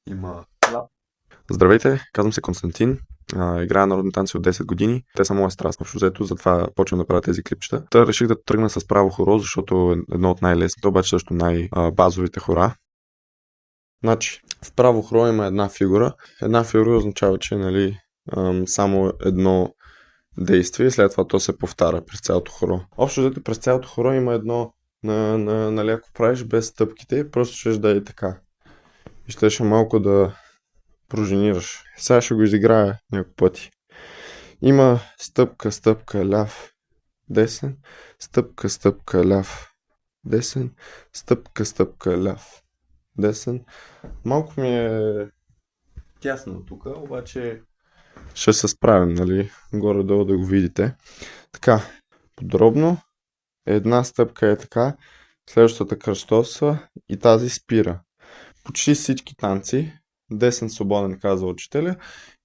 Има. Здравейте, казвам се Константин. Играя народни танци от 10 години. Те са моя страст. Общо взето, затова почвам да правя тези клипчета. Та реших да тръгна с право хоро, защото е едно от най-лесните, обаче също най-базовите хора. Значи, в право хоро има една фигура. Една фигура означава, че нали, само едно действие и след това то се повтаря през цялото хоро. Общо взето през цялото хоро има едно, нали, ако правиш без стъпките, просто ще да е така. И ще малко да пружинираш. Сега ще го изиграя няколко пъти. Има стъпка, стъпка, ляв, десен, стъпка, стъпка, ляв, десен, стъпка, стъпка, ляв, десен. Малко ми е тясно тук, обаче ще се справим, нали, горе-долу да го видите. Така, подробно, една стъпка е така, следващата кръстоса и тази спира. Почти всички танци, десен свободен, казва учителя,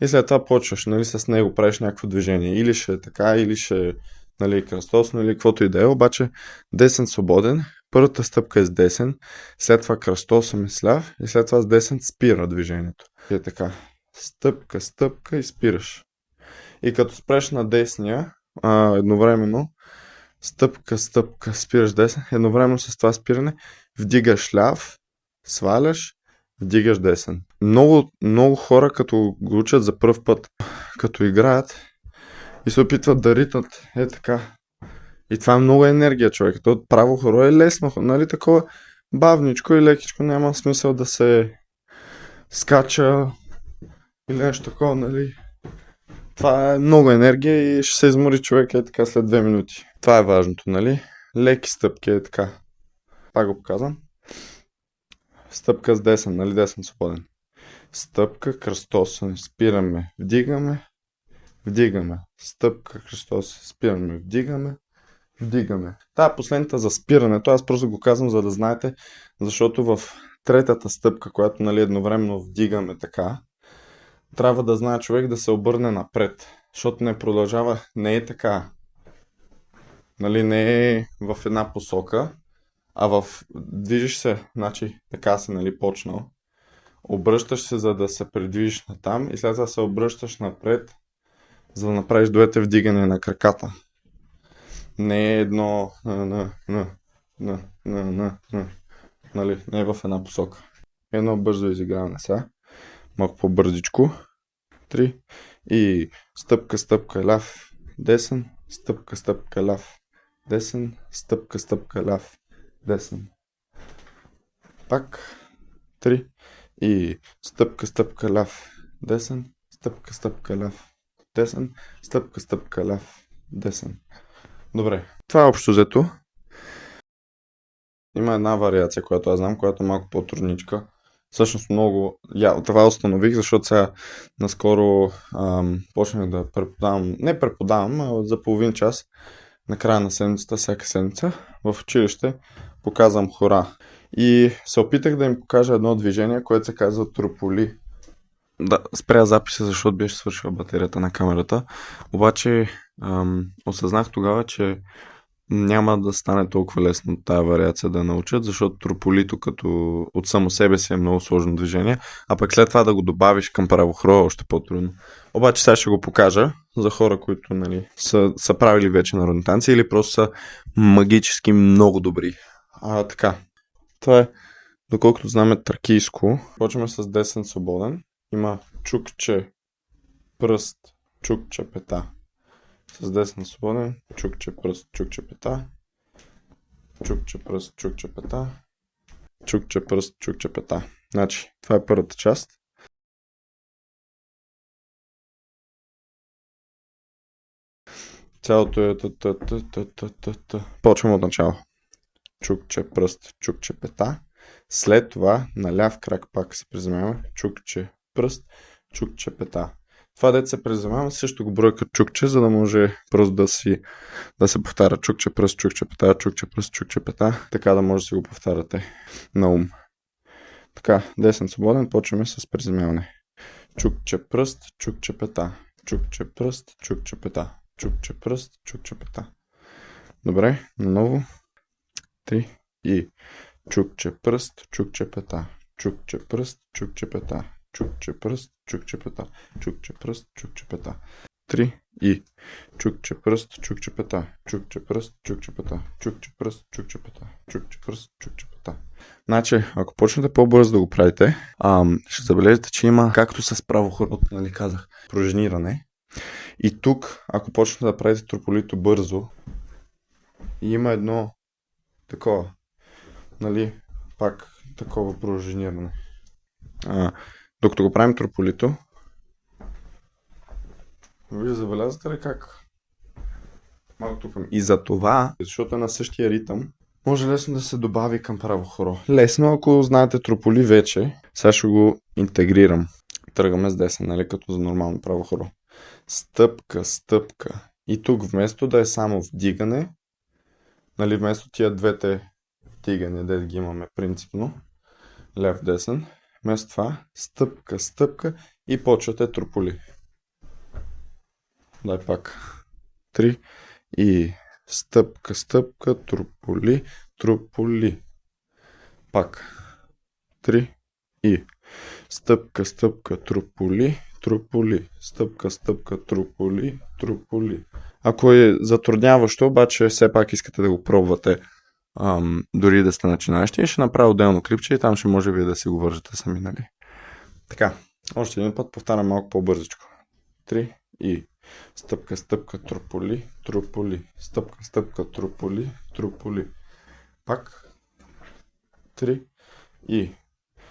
и след това почваш, нали, с него правиш някакво движение. Или ще е така, или ще е, нали, кръстосно, или каквото и да е, обаче десен свободен, първата стъпка е с десен, след това кръстосваме с ляв и след това с десен спира движението. И е така, стъпка, стъпка и спираш. И като спреш на десния, едновременно, стъпка, стъпка, спираш десен, едновременно с това спиране, вдигаш ляв, сваляш, вдигаш десен. Много хора, като го учат за пръв път, като играят и се опитват да ритнат, е така. И това е много енергия, човек. То право хоро е лесно, нали, такова бавничко и лекичко, няма смисъл да се скача или нещо такова, нали. Това е много енергия и ще се измори човек е така след 2 минути. Това е важното, нали. Леки стъпки е така. Пак го показвам. Стъпка с десен, нали, десен свободен. Стъпка, кръстосане, спираме, вдигаме, вдигаме. Стъпка, кръстосане, спираме, вдигаме, вдигаме. Та последната за спирането, аз просто го казвам, за да знаете, защото в третата стъпка, която, нали, едновременно вдигаме така, трябва да знае човек да се обърне напред, защото не продължава, не е така, нали, не е в една посока, а движиш се, значи така си, нали, почнал. Обръщаш се, за да се придвижиш натам и след това се обръщаш напред, за да направиш двете вдигане на краката. Не е едно нали, не е в една посока. Едно бързо изиграване сега. Малко по-бързичко. 3 и стъпка, стъпка, ляв, десен, стъпка, стъпка, ляв, десен, стъпка, стъпка, ляв, десен. Пак 3 и стъпка, стъпка, ляв, десен, стъпка, стъпка, ляв, десен, стъпка, стъпка, ляв, десен. Добре, това е общо взето. Има една вариация, която аз знам, която е малко по-трудничка. Всъщност много... това установих, защото сега наскоро почнах да преподавам, не преподавам, а за половин час на края на седмицата, всяка седмица, в училище показвам хора. И се опитах да им покажа едно движение, което се казва трополи. Да, спря записа, защото беше свършила батерията на камерата. Обаче осъзнах тогава, че няма да стане толкова лесно тая вариация да научат, защото трополито като от само себе си е много сложно движение, а пък след това да го добавиш към право хоро е още по-трудно. Обаче сега ще го покажа за хора, които, нали, са правили вече народни танци или просто са магически много добри. Така. Това е, доколкото знаме, тракийско. Почваме с десен свободен. Има чукче, пръст, чукче, пета. С десен свободен, чукче, пръст, чукче, пета. Чукче, пръст, чукче, пета. Чукче, пръст, чукче, пета. Значи, това е първата част. Цялото е Почвам от начало. Чукче, пръст, чукче, пета. След това на ляв крак пак се приземяваме. Чукче, пръст, чукче, пета. Това дете се приземяваме, също го броя като чукче, за да може просто да се повтаря чукче, пръст, чукче, пета, чукче, пръст, чукче, пета. Така да може да си го повтаряте на ум. Така, десен свободен, почваме с приземяване. Чукче, пръст, чукче, пета. Чукче, пръст, чукче, пета. Чукче, пръст, чукче, пета. Добре, наново. 3 и чукче, пръст, чукче, пета. чукче пръст, чукче пета. Чукче пръст, чукче пета. Чукче пръст, чукче пета. 3 и чукче пръст, чукче пета. Чукче пръст, чукче пета. Чукче пръст, чукче пета. Чукче пръст, чукче пета. Значи, ако почнете по-бързо да го правите, ще забележите, че има, както с правохорото, нали казах, пружиниране. И тук, ако почнете да правите трополито бързо, има едно такова, нали, пак такова пружиниране. Докато го правим трополито, вие забелязвате ли как малко тук. И за това, защото е на същия ритъм, може лесно да се добави към право хоро. Лесно, ако знаете трополи вече. Сега ще го интегрирам. Тръгваме с десен, нали, като за нормално право хоро. Стъпка, стъпка. И тук вместо да е само вдигане, нали, вместо тия двете вдигане, де ги имаме принципно, ляв-десен, вместо това стъпка, стъпка и почвате трополи. Дай пак. 3 и стъпка, стъпка, трополи, трополи. Пак. 3 и стъпка, стъпка, трополи, трополи. Стъпка, стъпка, трополи, трополи. Ако е затрудняващо, обаче все пак искате да го пробвате, дори да сте начинаещи, ще направя отделно клипче и там ще може вие да си го вържете сами, нали? Така, още един път повтарям малко по-бързичко. 3 и стъпка, стъпка, трополи, трополи. Стъпка, стъпка, трополи, трополи. Пак. 3 и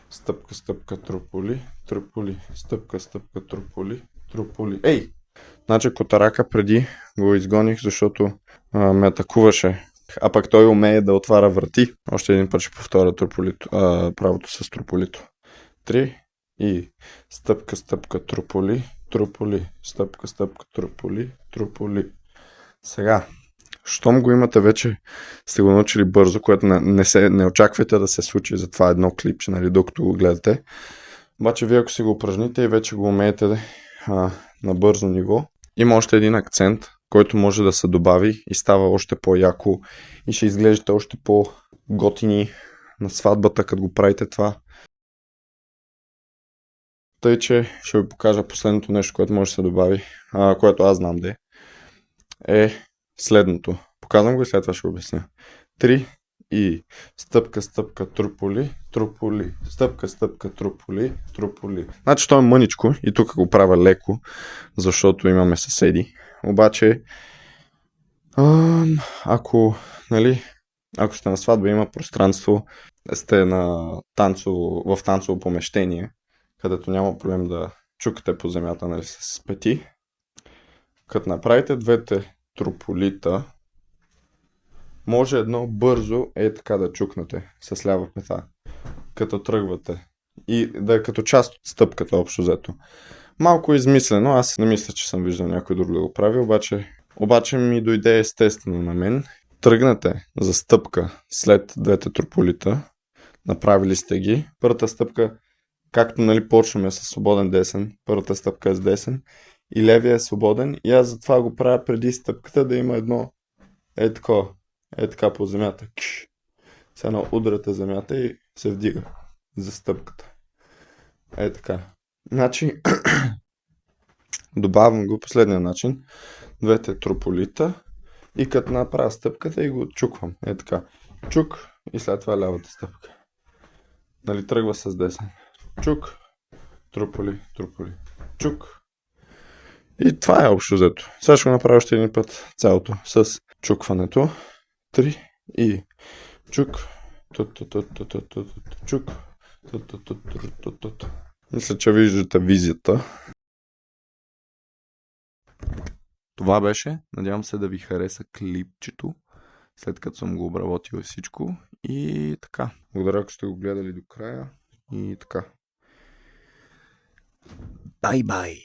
стъпка, стъпка, трополи, трополи. Стъпка, стъпка, трополи, трополи. Ей! Значи Котарака преди го изгоних, защото ме атакуваше. А пък той умее да отваря врати. Още един път ще повторя правото с трополито. 3 и стъпка, стъпка, трополи, трополи. Стъпка, стъпка, трополи, трополи. Сега, щом го имате вече, сте го научили бързо, което не очаквайте да се случи за това едно клипче, нали, докато го гледате. Обаче вие ако си го упражните и вече го умеете на бързо ниво, има още един акцент, който може да се добави и става още по-яко и ще изглеждате още по-готини на сватбата, като го правите това. Тъй, че ще ви покажа последното нещо, което може да се добави, което аз знам да е следното. Показвам го и след това ще обясня. 3 и стъпка, стъпка, трополи, трополи. Стъпка, стъпка, трополи, трополи. Значи то е мъничко и тук го правя леко, защото имаме съседи. Обаче, ако сте на сватба, има пространство, сте в танцово помещение, където няма проблем да чукате по земята, нали, с пети. Като направите двете трополита, може едно бързо така да чукнете с лява пета, като тръгвате. И да е като част от стъпката общо взето. Малко измислено, аз не мисля, че съм виждал някой друг да го прави, обаче ми дойде естествено на мен. Тръгнете за стъпка след двете трополита, направили сте ги. Първата стъпка, както, нали, почваме с свободен десен, първата стъпка е с десен и левия е свободен и аз затова го правя преди стъпката да има едно така по земята. Сега удряте земята и се вдига за стъпката. Така. Значи, добавям го последния начин. Двете трополита и като направя стъпката и го чуквам. Така. Чук и след това лявата стъпка. Нали, тръгва с десен. Чук, трополи, трополи. Чук. И това е общо взето. Сега ще го направя още един път цялото с чукването. 3 и чук. Чук. Мисля, че виждате визията. Това беше. Надявам се да ви хареса клипчето, след като съм го обработил всичко. И така. Благодаря, ако сте го гледали до края. И така. Бай-бай!